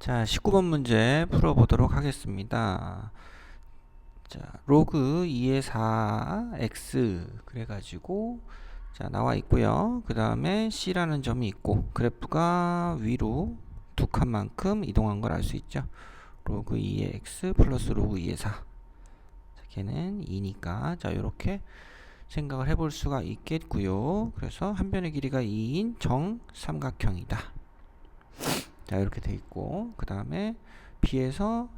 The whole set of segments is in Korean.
자, 19번 문제 풀어보도록 하겠습니다. 자, 로그 2의 4x 그래가지고 자 나와 있고요. 그 다음에 C라는 점이 있고 그래프가 위로 두 칸만큼 이동한 걸 알 수 있죠. 로그 2의 x 플러스 로그 2의 4. 자, 걔는 2니까 자 이렇게 생각을 해볼 수가 있겠고요. 그래서 한 변의 길이가 2인 정삼각형이다. 자 이렇게 돼 있고 그 다음에 B에서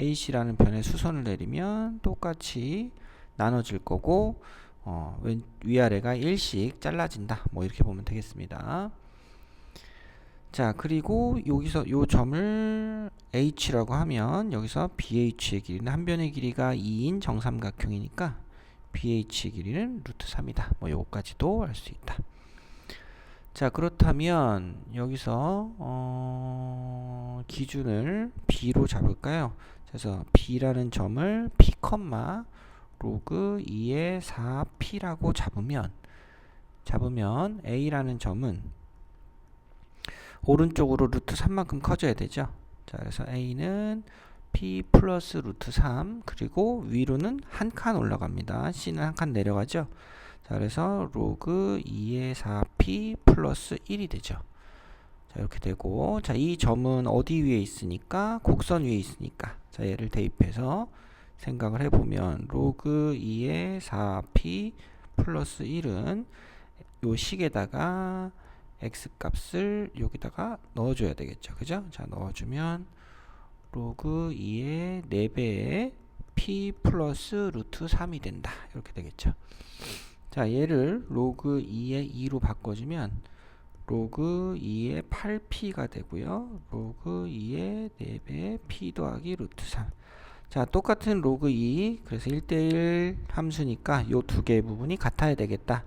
AC라는 변에 수선을 내리면 똑같이 나눠질 거고 위아래가 1씩 잘라진다 뭐 이렇게 보면 되겠습니다. 자 그리고 여기서 요 점을 H라고 하면 여기서 BH의 길이는 한 변의 길이가 2인 정삼각형이니까 BH의 길이는 루트 3이다 뭐 요거까지도 알 수 있다. 자 그렇다면 여기서 기준을 B로 잡을까요? 그래서 B라는 점을 P, 로그 2의 4P라고 잡으면 A라는 점은 오른쪽으로 루트 3만큼 커져야 되죠. 자 그래서 A는 P 플러스 루트 3 그리고 위로는 한 칸 올라갑니다. C는 한 칸 내려가죠. 자 그래서 로그 2의 4p 플러스 1이 되죠. 자 이렇게 되고 자 이 점은 어디 위에 있으니까 곡선 위에 있으니까 자 얘를 대입해서 생각을 해보면 로그 2의 4p 플러스 1은 요 식에다가 x 값을 여기다가 넣어줘야 되겠죠. 그죠? 자 넣어주면 로그 2의 4배의 p 플러스 루트 3이 된다. 이렇게 되겠죠. 자 얘를 로그 2의 2로 바꿔주면 로그 2의 8p가 되고요. 로그 2의 4배 p 더하기 루트 3. 자 똑같은 로그 2 그래서 1대1 함수니까 요 두 개의 부분이 같아야 되겠다.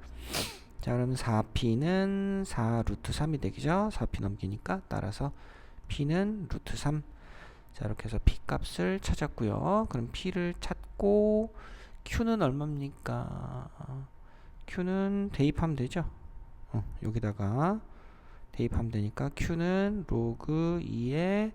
자 그럼 4p는 4 루트 3이 되겠죠. 4p 넘기니까 따라서 p는 루트 3. 자 이렇게 해서 p 값을 찾았고요. 그럼 p를 찾고 q는 얼마입니까? Q는 대입하면 되죠. 여기다가 대입하면 되니까 Q는 로그 2의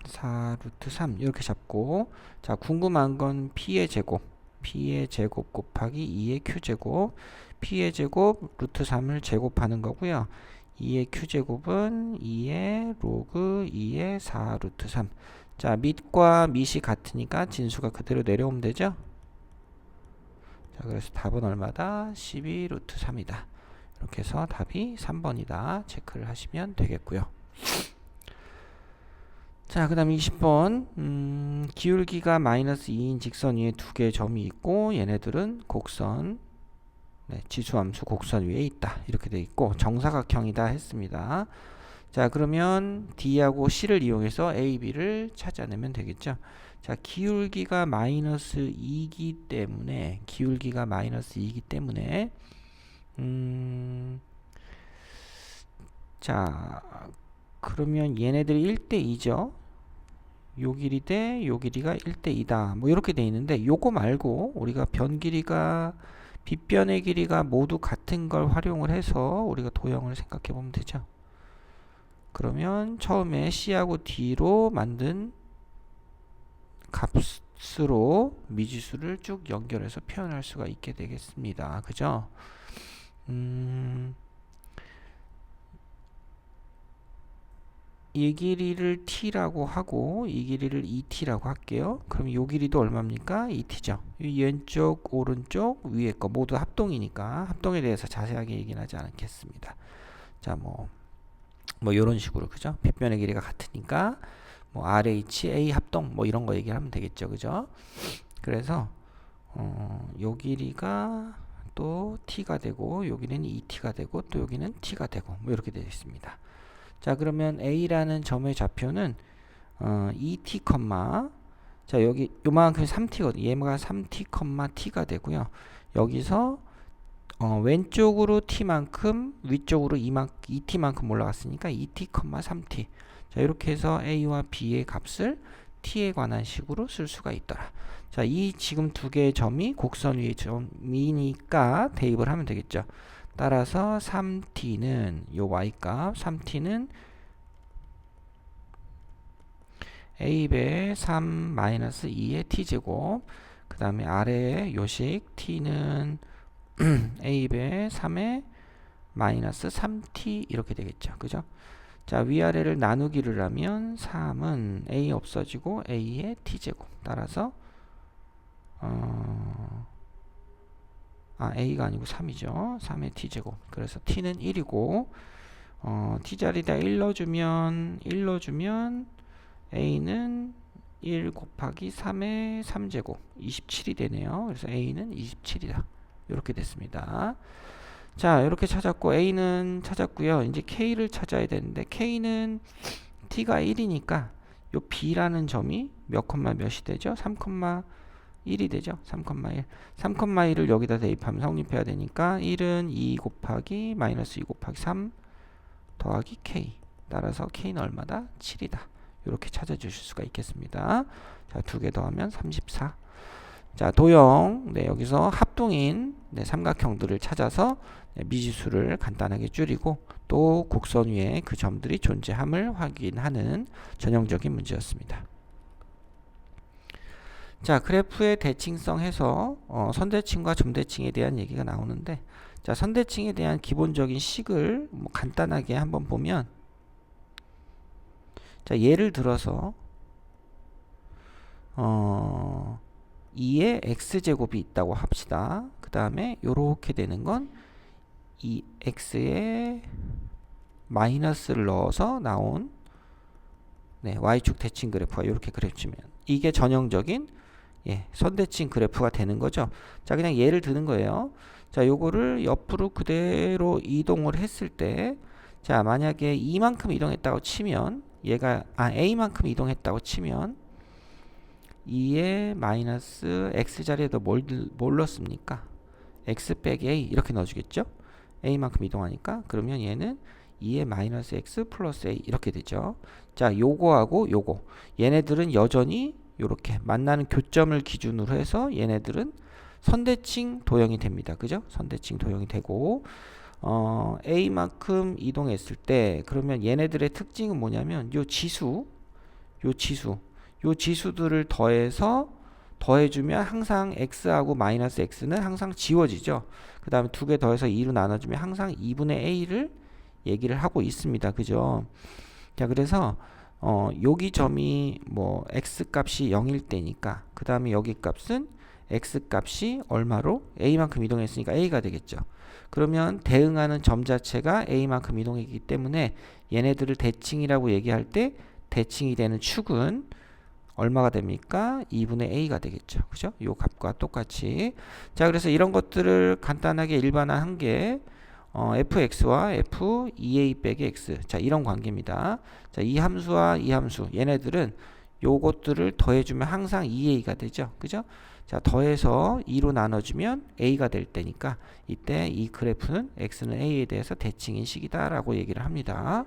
4 루트 3 이렇게 잡고 자 궁금한 건 P의 제곱 곱하기 2의 Q제곱 P의 제곱 루트 3을 제곱하는 거고요. 2의 Q제곱은 2의 로그 2의 4 루트 3. 자, 밑과 밑이 같으니까 진수가 그대로 내려오면 되죠? 자, 그래서 답은 얼마다? 12 루트 3이다. 이렇게 해서 답이 3번이다. 체크를 하시면 되겠고요. 자, 그 다음 20번. 기울기가 마이너스 2인 직선 위에 두 개의 점이 있고 얘네들은 곡선 지수함수 곡선 위에 있다. 이렇게 돼 있고 정사각형이다 했습니다. 자 그러면 D하고 C를 이용해서 A, B를 찾아내면 되겠죠. 자 기울기가 마이너스 2이기 때문에 자 그러면 얘네들이 1대2죠. 요 길이 대 요 길이가 1대2다. 뭐 이렇게 돼 있는데 요거 말고 우리가 변 길이가 빗변의 길이가 모두 같은 걸 활용을 해서 우리가 도형을 생각해 보면 되죠. 그러면 처음에 C하고 D로 만든 값으로 미지수를 쭉 연결해서 표현할 수가 있게 되겠습니다. 그죠? 이 길이를 t라고 하고 이 길이를 2t라고 할게요. 그럼 이 길이도 얼마입니까? 2t죠. 이 왼쪽 오른쪽 위에 거 모두 합동이니까 합동에 대해서 자세하게 얘기는 하지 않겠습니다. 자 뭐 이런 식으로 그죠? 빗변의 길이가 같으니까 뭐 RH, A 합동 뭐 이런 거 얘기하면 되겠죠. 그죠? 그래서 요 길이가 또 t가 되고 여기는 2t가 되고 또 여기는 t가 되고 뭐 이렇게 되어 있습니다. 자 그러면 A라는 점의 좌표는 2t, 자 여기 요만큼 3t거든요. 얘가 3t, t가 되고요. 여기서 왼쪽으로 t만큼 위쪽으로 2t만큼 올라갔으니까 2t, 3t. 자 이렇게 해서 A와 B의 값을 t에 관한 식으로 쓸 수가 있더라. 자, 이 지금 두 개의 점이 곡선 위의 점이니까 대입을 하면 되겠죠. 따라서 3t는 요 y값 3t는 a배 3-2의 t제곱, 그 다음에 아래의 요식 t는 a배 3의 마이너스 3t 이렇게 되겠죠. 그죠? 자, 위아래를 나누기를 하면 3은 a 없어지고 a의 t제곱, 따라서 a가 아니고 3이죠. 3의 t제곱. 그래서 t는 1이고 t자리에다 1 넣어주면 a는 1 곱하기 3의 3제곱 27이 되네요. 그래서 a는 27이다. 이렇게 됐습니다. 자, 이렇게 찾았고 a는 찾았고요. 이제 k를 찾아야 되는데 k는 t가 1이니까 요 b라는 점이 몇 콤마 몇이 되죠? 3,1이 되죠. 3,1. 3,1을 여기다 대입하면 성립해야 되니까 1은 2 곱하기 마이너스 2 곱하기 3 더하기 k. 따라서 k는 얼마다? 7이다. 이렇게 찾아주실 수가 있겠습니다. 자, 두 개 더하면 34. 자, 도형, 네, 여기서 합동인 삼각형들을 찾아서 미지수를 간단하게 줄이고 또 곡선 위에 그 점들이 존재함을 확인하는 전형적인 문제였습니다. 자, 그래프의 대칭성 해서 선대칭과 점대칭에 대한 얘기가 나오는데, 자, 선대칭에 대한 기본적인 식을 간단하게 한번 보면, 자, 예를 들어서 2의 x제곱이 있다고 합시다. 그 다음에 요렇게 되는 건 이 x에 마이너스를 넣어서 나온 y축 대칭 그래프가 이렇게 그려지면 이게 전형적인 선대칭 그래프가 되는 거죠. 자, 그냥 예를 드는 거예요. 자, 요거를 옆으로 그대로 이동을 했을 때, 자, 만약에 이만큼 이동했다고 치면 얘가 a만큼 이동했다고 치면 2의 마이너스 x자리에도 뭘 넣습니까? x 빼기 a 이렇게 넣어주겠죠? a만큼 이동하니까. 그러면 얘는 2의 마이너스 x 플러스 a 이렇게 되죠. 자, 요거하고 요거, 얘네들은 여전히 요렇게 만나는 교점을 기준으로 해서 얘네들은 선대칭 도형이 됩니다. 그죠? 선대칭 도형이 되고 a만큼 이동했을 때 그러면 얘네들의 특징은 뭐냐면 요 지수들을 더해주면 항상 x하고 마이너스 x는 항상 지워지죠. 그 다음에 두 개 더해서 2로 나눠주면 항상 2분의 a를 얘기를 하고 있습니다. 그죠? 자, 그래서 여기 점이 뭐 x 값이 0일 때니까 그 다음에 여기 값은 x 값이 얼마로? a만큼 이동했으니까 a가 되겠죠. 그러면 대응하는 점 자체가 a만큼 이동했기 때문에 얘네들을 대칭이라고 얘기할 때 대칭이 되는 축은 얼마가 됩니까? 2분의 a가 되겠죠. 그죠? 요 값과 똑같이. 자, 그래서 이런 것들을 간단하게 일반화한 게 fx와 f2a 빼기 x. 자, 이런 관계입니다. 자, 이 함수와 이 함수, 얘네들은 요것들을 더해주면 항상 2a가 되죠. 그죠? 자, 더해서 2로 나눠주면 a가 될 때니까 이때 이 그래프는 x는 a에 대해서 대칭인 식이다 라고 얘기를 합니다.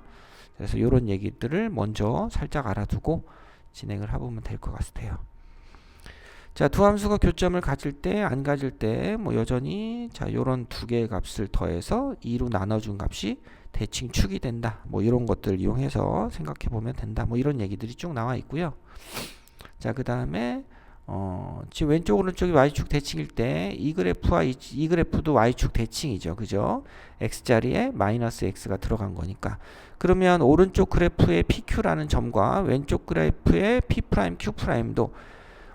그래서 이런 얘기들을 먼저 살짝 알아두고 진행을 해보면 될 것 같아요. 자, 두 함수가 교점을 가질 때, 안 가질 때, 뭐 여전히 자, 요런 두 개의 값을 더해서 2로 나눠준 값이 대칭축이 된다. 뭐 이런 것들 이용해서 생각해 보면 된다. 뭐 이런 얘기들이 쭉 나와 있고요. 자, 그 다음에 지금 왼쪽 오른쪽이 y축 대칭일 때 이 그래프와 이 그래프도 y축 대칭이죠. 그죠? x자리에 마이너스 x가 들어간 거니까. 그러면 오른쪽 그래프의 PQ라는 점과 왼쪽 그래프의 P', Q'도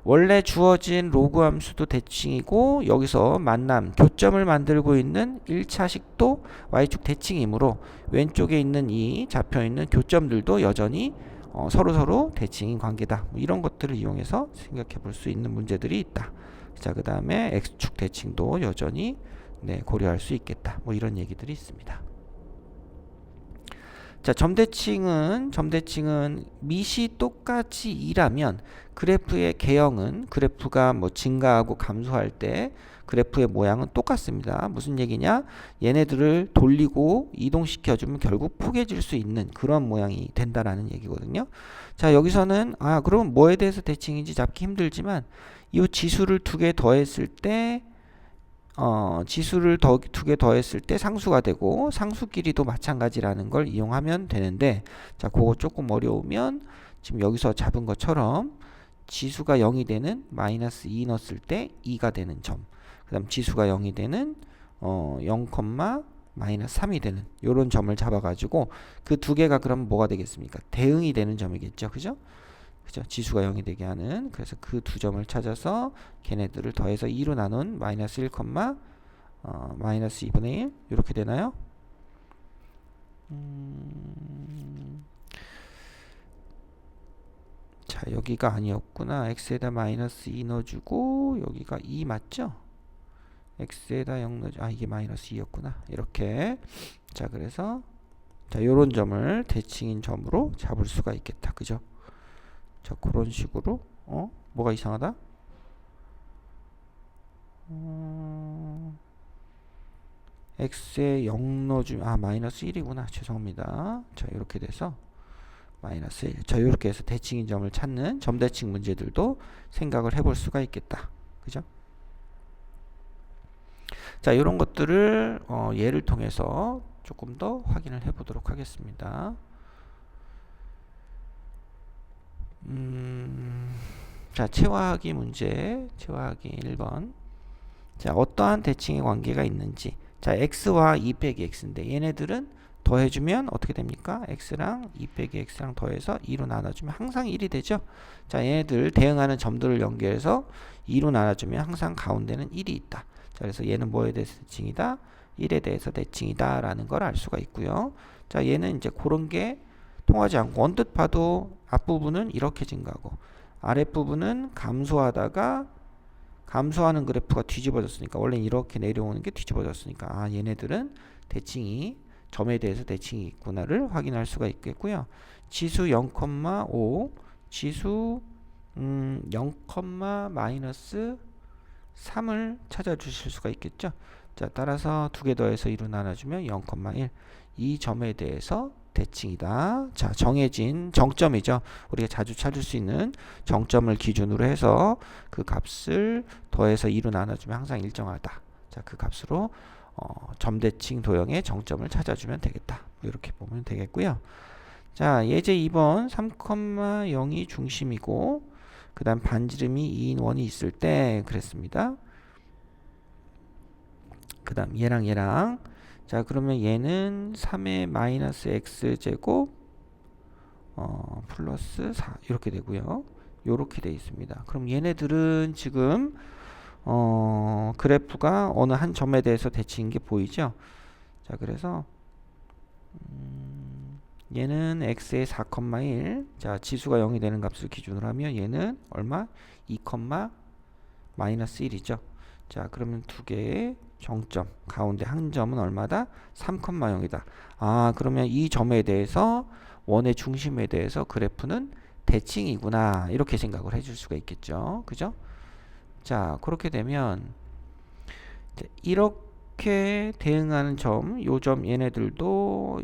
원래 주어진 로그 함수도 대칭이고 여기서 만남, 교점을 만들고 있는 1차식도 y축 대칭이므로 왼쪽에 있는 이 잡혀있는 교점들도 여전히 서로 대칭인 관계다. 뭐 이런 것들을 이용해서 생각해 볼 수 있는 문제들이 있다. 자, 그 다음에 x축 대칭도 여전히 고려할 수 있겠다. 뭐 이런 얘기들이 있습니다. 자, 점대칭은 밑이 똑같이 2라면 그래프의 개형은 그래프가 뭐 증가하고 감소할 때 그래프의 모양은 똑같습니다. 무슨 얘기냐? 얘네들을 돌리고 이동시켜주면 결국 포개질 수 있는 그런 모양이 된다라는 얘기거든요. 자, 여기서는 그럼 뭐에 대해서 대칭인지 잡기 힘들지만 이 지수를 두 개 더했을 때 지수를 두 개 더했을 때 상수가 되고 상수끼리도 마찬가지라는 걸 이용하면 되는데, 자, 그거 조금 어려우면 지금 여기서 잡은 것처럼 지수가 0이 되는 마이너스 2 넣었을 때 2가 되는 점, 그 다음 지수가 0이 되는 0, 마이너스 3이 되는 요런 점을 잡아가지고 그 두 개가 그럼 뭐가 되겠습니까? 대응이 되는 점이겠죠. 그죠? 그죠? 지수가 0이 되게 하는. 그래서 그 두 점을 찾아서 걔네들을 더해서 2로 나눈 마이너스 1, 마이너스 2분의 1 이렇게 되나요? 자, 여기가 아니었구나. x에다 마이너스 2 넣어주고 여기가 2 맞죠? x에다 0 넣어주, 이게 마이너스 2였구나. 이렇게. 자, 그래서 자, 요런 점을 대칭인 점으로 잡을 수가 있겠다. 그죠? 자, 그런 식으로 뭐가 이상하다? x에 0 넣어주면 마이너스 1이구나. 죄송합니다. 자, 이렇게 돼서 마이너스 1. 자, 이렇게 해서 대칭인 점을 찾는 점대칭 문제들도 생각을 해볼 수가 있겠다. 그죠? 자, 이런 것들을 예를 통해서 조금 더 확인을 해 보도록 하겠습니다. 자, 체화하기 문제, 체화하기 1번. 자, 어떠한 대칭의 관계가 있는지. 자, x와 2 빼기 x인데 얘네들은 더해주면 어떻게 됩니까? x랑 2 빼기 x랑 더해서 2로 나눠주면 항상 1이 되죠. 자, 얘네들 대응하는 점들을 연결해서 2로 나눠주면 항상 가운데는 1이 있다. 자, 그래서 얘는 뭐에 대해서 대칭이다? 1에 대해서 대칭이다 라는 걸 알 수가 있고요. 자, 얘는 이제 그런 게 통하지 않고 언뜻 봐도 앞부분은 이렇게 증가하고 아랫부분은 감소하다가 감소하는 그래프가 뒤집어졌으니까, 원래 이렇게 내려오는 게 뒤집어졌으니까 얘네들은 대칭이 점에 대해서 대칭이 있구나를 확인할 수가 있겠고요. 지수 0,5 지수 0, 마이너스 3을 찾아주실 수가 있겠죠. 자, 따라서 두 개 더해서 2로 나눠주면 0,1. 이 점에 대해서 대칭이다. 자, 정해진 정점이죠. 우리가 자주 찾을 수 있는 정점을 기준으로 해서 그 값을 더해서 2로 나눠주면 항상 일정하다. 자, 그 값으로 점대칭 도형의 정점을 찾아주면 되겠다. 이렇게 보면 되겠고요. 자, 예제 2번 3,0이 중심이고 그 다음 반지름이 2인 원이 있을 때 그랬습니다. 그 다음 얘랑 자, 그러면 얘는 3의 마이너스 x제곱 플러스 4 이렇게 되고요. 이렇게 돼 있습니다. 그럼 얘네들은 지금 그래프가 어느 한 점에 대해서 대칭인 게 보이죠? 자, 그래서 얘는 x의 4,1. 자, 지수가 0이 되는 값을 기준으로 하면 얘는 얼마? 2, 마이너스 1이죠. 자, 그러면 두 개의 정점 가운데 한 점은 얼마다? 3,0이다. 그러면 이 점에 대해서 원의 중심에 대해서 그래프는 대칭이구나 이렇게 생각을 해줄 수가 있겠죠. 그죠? 자, 그렇게 되면 이렇게 대응하는 점, 요 점 얘네들도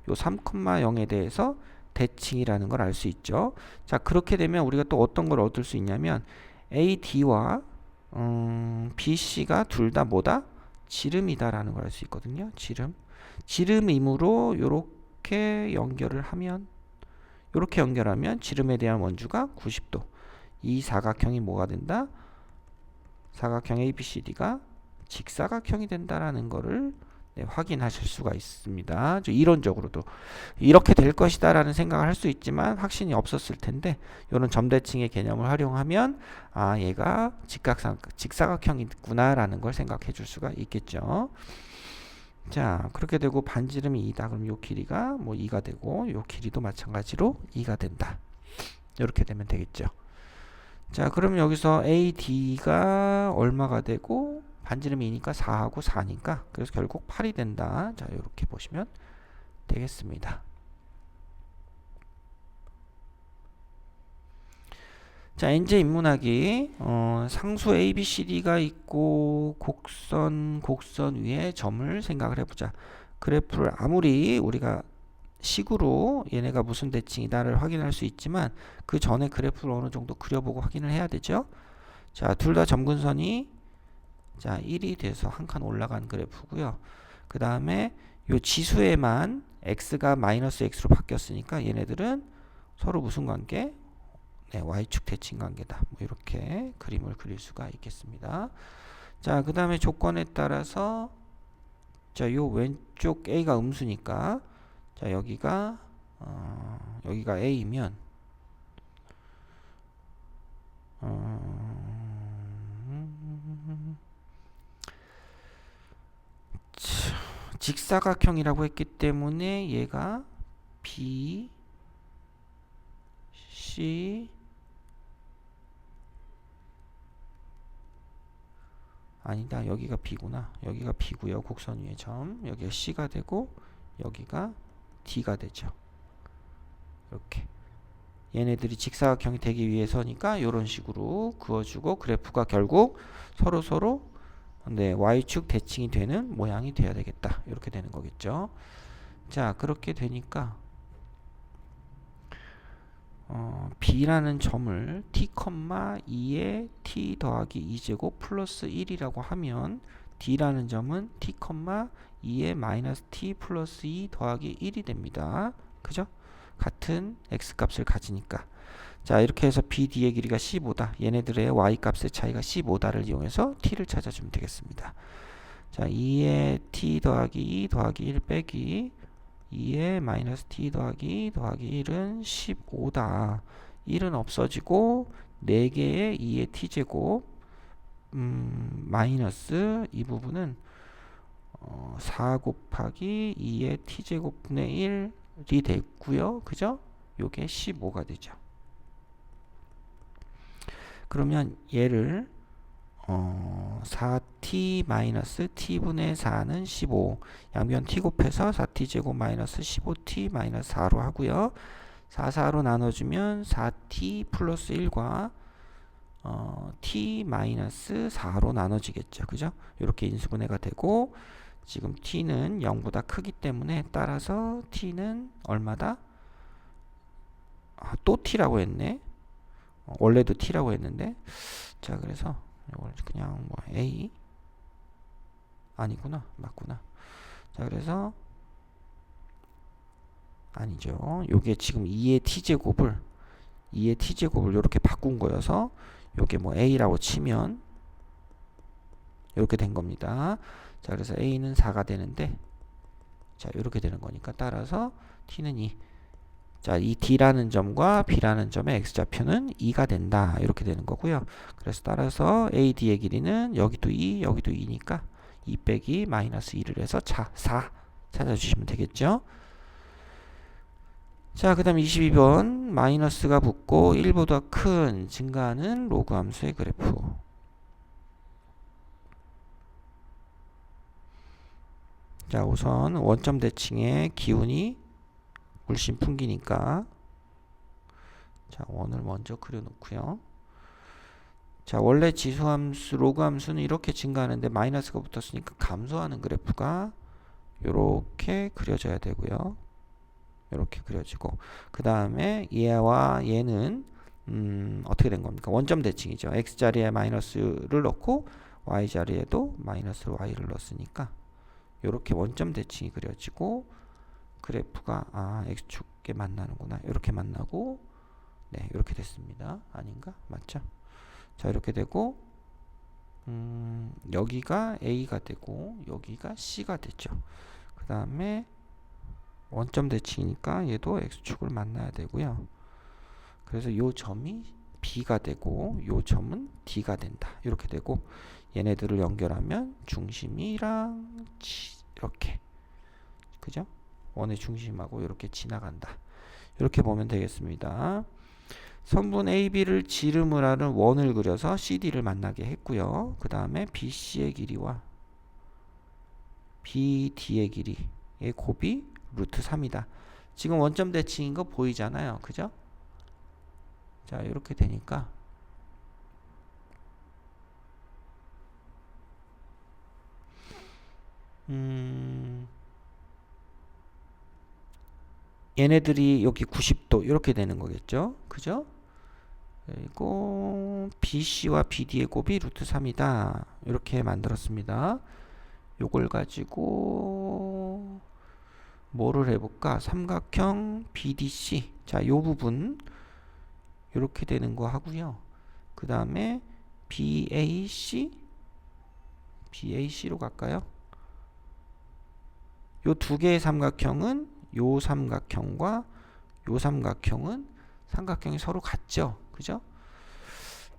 요 3,0에 대해서 대칭이라는 걸 알 수 있죠. 자, 그렇게 되면 우리가 또 어떤 걸 얻을 수 있냐면 AD와 BC가 둘 다 뭐다? 지름이다라는 걸 알 수 있거든요. 지름이므로 요렇게 연결하면 지름에 대한 원주가 90도. 이 사각형이 뭐가 된다? 사각형 ABCD가 직사각형이 된다라는 거를 확인하실 수가 있습니다. 이론적으로도 이렇게 될 것이다 라는 생각을 할 수 있지만 확신이 없었을 텐데, 이런 점대칭의 개념을 활용하면 얘가 직사각형이구나 라는 걸 생각해 줄 수가 있겠죠. 자, 그렇게 되고 반지름이 2다. 그럼 요 길이가 뭐 2가 되고 요 길이도 마찬가지로 2가 된다. 이렇게 되면 되겠죠. 자, 그러면 여기서 AD가 얼마가 되고 반지름이 2니까 4하고 4니까 그래서 결국 8이 된다. 자, 이렇게 보시면 되겠습니다. 자, 이제 인문하기 상수 ABCD가 있고 곡선 위에 점을 생각을 해보자. 그래프를 아무리 우리가 식으로 얘네가 무슨 대칭이다를 확인할 수 있지만 그 전에 그래프를 어느 정도 그려보고 확인을 해야 되죠. 자, 둘 다 점근선이 자 1이 돼서 한 칸 올라간 그래프고요. 그 다음에 요 지수에만 x가 마이너스 x로 바뀌었으니까 얘네들은 서로 무슨 관계? 네, y축 대칭 관계다. 뭐 이렇게 그림을 그릴 수가 있겠습니다. 자, 그 다음에 조건에 따라서 자, 요 왼쪽 a가 음수니까 자, 여기가 a이면 직사각형이라고 했기 때문에 얘가 B, C 아니다. 여기가 B구나. 여기가 B고요. 곡선 위의 점. 여기가 C가 되고 여기가 D가 되죠. 이렇게. 얘네들이 직사각형이 되기 위해서니까 이런 식으로 그어주고 그래프가 결국 서로 네, y축 대칭이 되는 모양이 돼야 되겠다. 이렇게 되는 거겠죠. 자, 그렇게 되니까 B라는 점을 t, 2에 t 더하기 2제곱 플러스 1이라고 하면 D라는 점은 t, 2에 마이너스 t 플러스 2 더하기 1이 됩니다. 그죠? 같은 x 값을 가지니까. 자, 이렇게 해서 BD의 길이가 15다. 얘네들의 y 값의 차이가 15다를 이용해서 t를 찾아주면 되겠습니다. 자, 2에 t 더하기 2 더하기 1 빼기 2에 마이너스 t 더하기 1은 15다. 1은 없어지고 4개의 2의 t제곱 마이너스 이 부분은 4 곱하기 2의 t제곱분의 1이 됐고요. 그죠? 요게 15가 되죠. 그러면 얘를 4t 마이너스 t분의 4는 15 양변 t 곱해서 4t 제곱 마이너스 15t 마이너스 4로 하고요. 4로 나눠주면 4t 플러스 1과 t 마이너스 4로 나눠지겠죠. 그죠? 이렇게 인수분해가 되고 지금 t는 0보다 크기 때문에 따라서 t는 얼마다? 또 t라고 했네. 원래도 t라고 했는데 자, 그래서 이걸 그냥 뭐 a 아니구나. 맞구나. 자, 그래서 아니죠. 요게 지금 2의 t제곱을 이렇게 바꾼 거여서 요게 뭐 a라고 치면 이렇게 된 겁니다. 자, 그래서 a는 4가 되는데 자, 이렇게 되는 거니까 따라서 t는 2. 자, 이 D라는 점과 B라는 점의 X좌표는 2가 된다. 이렇게 되는 거고요. 그래서 따라서 AD의 길이는 여기도 2, 여기도 2니까 2 빼기 마이너스 2를 해서 4 찾아주시면 되겠죠. 자, 그 다음 22번 마이너스가 붙고 1보다 큰 증가하는 로그 함수의 그래프. 자, 우선 원점 대칭의 기운이 물씬 풍기니까 자, 원을 먼저 그려놓고요. 자, 원래 지수함수, 로그함수는 이렇게 증가하는데 마이너스가 붙었으니까 감소하는 그래프가 이렇게 그려져야 되고요. 이렇게 그려지고 그 다음에 얘와 얘는 어떻게 된 겁니까? 원점 대칭이죠. x자리에 마이너스를 넣고 y자리에도 마이너스 y를 넣었으니까 이렇게 원점 대칭이 그려지고 그래프가 x축에 만나는구나. 이렇게 만나고 네, 이렇게 됐습니다. 아닌가? 맞죠? 자, 이렇게 되고 여기가 A가 되고 여기가 C가 되죠. 그 다음에 원점 대칭이니까 얘도 X축을 만나야 되고요. 그래서 요 점이 B가 되고 요 점은 D가 된다. 이렇게 되고 얘네들을 연결하면 중심이랑 이렇게 그죠? 원의 중심하고 이렇게 지나간다. 이렇게 보면 되겠습니다. 선분 AB를 지름을 하는 원을 그려서 CD를 만나게 했고요. 그 다음에 BC의 길이와 BD의 길이의 곱이 루트 3이다. 지금 원점 대칭인 거 보이잖아요. 그죠? 자, 이렇게 되니까 얘네들이 여기 90도 이렇게 되는 거겠죠. 그죠? 그리고 BC와 BD의 곱이 루트 3이다. 이렇게 만들었습니다. 요걸 가지고 뭐를 해볼까? 삼각형 BDC. 자, 요 부분 이렇게 되는 거 하고요. 그 다음에 BAC로 갈까요? 요 두 개의 삼각형은 요 삼각형과 요 삼각형은 삼각형이 서로 같죠. 그죠?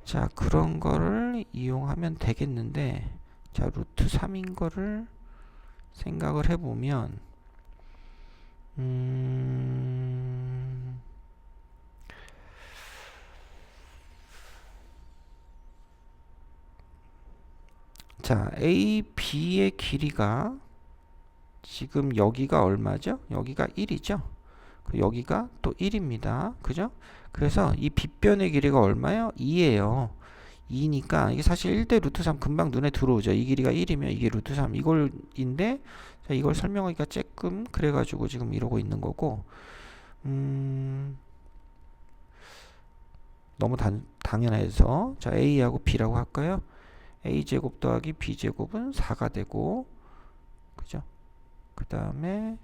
자, 그런 거를 이용하면 되겠는데, 자, 루트 3인 거를 생각을 해보면, 자, A, B의 길이가 지금 여기가 얼마죠? 여기가 1이죠? 여기가 또 1입니다. 그죠? 그래서 이 빗변의 길이가 얼마예요? 2예요. 2니까 이게 사실 1대 루트 3 금방 눈에 들어오죠. 이 길이가 1이면 이게 루트 3 이걸인데, 자, 이걸 설명하기가 조금 그래가지고 지금 이러고 있는 거고, 너무 당연해서, 자, A하고 B라고 할까요? A제곱 더하기 B제곱은 4가 되고, 그죠? 그 다음에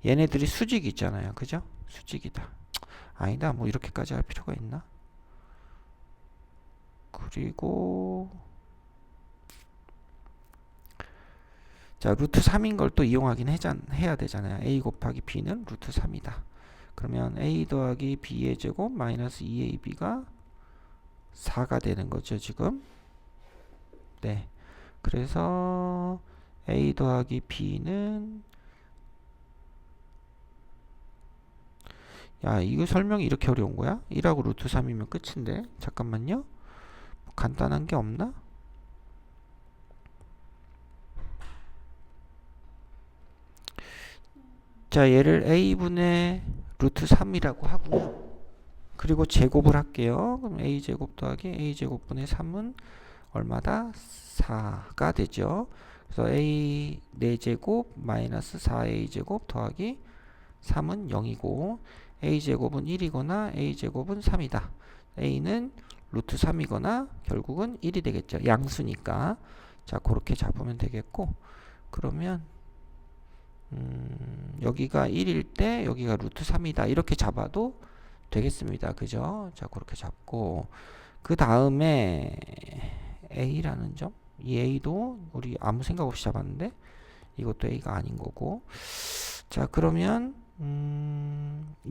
얘네들이 수직이 있잖아요. 그죠? 수직이다. 아니다. 뭐 이렇게까지 할 필요가 있나? 그리고 자, 루트 3인 걸 또 이용하긴 해야 되잖아요. A 곱하기 B는 루트 3이다. 그러면 A 더하기 B의 제곱 마이너스 2AB가 4가 되는 거죠, 지금. 네. 그래서 A 더하기 B는, 야, 이거 설명이 이렇게 어려운 거야? 1하고 루트 3이면 끝인데. 잠깐만요. 간단한 게 없나? 자, 얘를 A분의 루트 3이라고 하고요. 그리고 제곱을 할게요. 그럼 A제곱 더하기 A제곱분의 3은 얼마다? 4가 되죠. 그래서 A 4제곱 마이너스 4A제곱 더하기 3은 0이고, A제곱은 1이거나 A제곱은 3이다. A는 루트 3이거나 결국은 1이 되겠죠. 양수니까. 자, 그렇게 잡으면 되겠고, 그러면 여기가 1일 때 여기가 루트 3이다. 이렇게 잡아도 되겠습니다. 그죠? 자, 그렇게 잡고, 그 다음에 A라는 점, 이 A도 우리 아무 생각 없이 잡았는데 이것도 A가 아닌 거고, 자, 그러면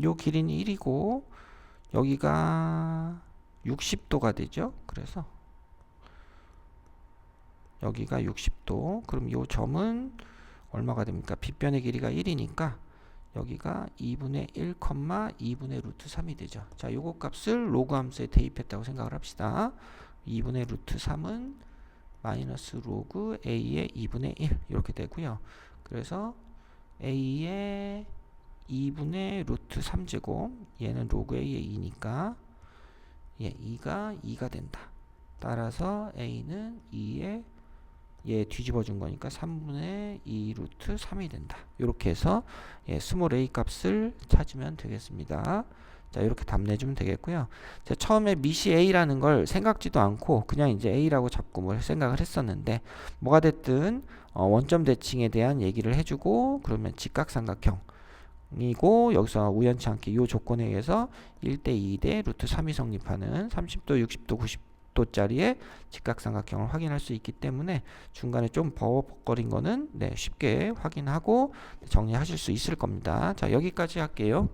요 길이는 1이고 여기가 60도가 되죠. 그래서 여기가 60도. 그럼 요 점은 얼마가 됩니까? 빗변의 길이가 1이니까 여기가 2분의 1, 2분의 루트 3이 되죠. 자, 요거 값을 로그 함수에 대입했다고 생각을 합시다. 2분의 루트 3은 마이너스 로그 A의 2분의 1 이렇게 되고요. 그래서 A의 2분의 루트 3제곱, 얘는 로그 A의 2니까 2가 2가 된다. 따라서 A는 2의 얘 뒤집어 준 거니까 3분의 2 루트 3이 된다. 이렇게 해서 스몰 a 값을 찾으면 되겠습니다. 자, 이렇게 답 내주면 되겠고요. 자, 처음에 미시 a라는 걸 생각지도 않고 그냥 이제 a라고 잡고 뭘 생각을 했었는데, 뭐가 됐든 원점 대칭에 대한 얘기를 해주고, 그러면 직각삼각형이고, 여기서 우연치 않게 이 조건에 의해서 1대 2대 루트 3이 성립하는 30도, 60도, 90도짜리의 직각삼각형을 확인할 수 있기 때문에 중간에 좀 버벅거린 거는 쉽게 확인하고 정리하실 수 있을 겁니다. 자, 여기까지 할게요.